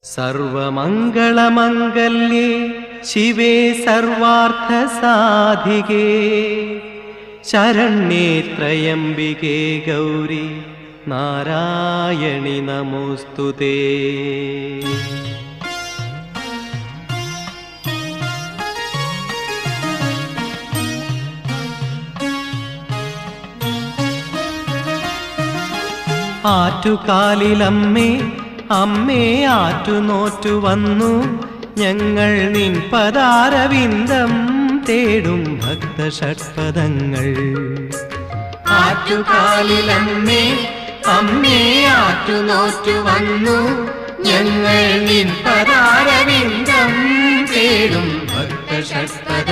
സർവമംഗളമംഗല്യേ ശിവേ സർവാർത്ഥസാധികേ ശരണ്യേ ത്രയംബികേ ഗൗരി നാരായണി നമോസ്തുതേ. ആറ്റുകാലിലമ്മേ അമ്മേ ആറ്റുനോറ്റു വന്നു ഞങ്ങൾ നിൻ പദാരവിന്ദം തേടും ഭക്തഷഡ്പദങ്ങൾ. ആറ്റുകാലിലമ്മേ അമ്മേ ആറ്റുനോറ്റു വന്നു ഞങ്ങൾ നിൻ പദാരവിന്ദം തേടും ഭക്തഷഡ്പദങ്ങൾ.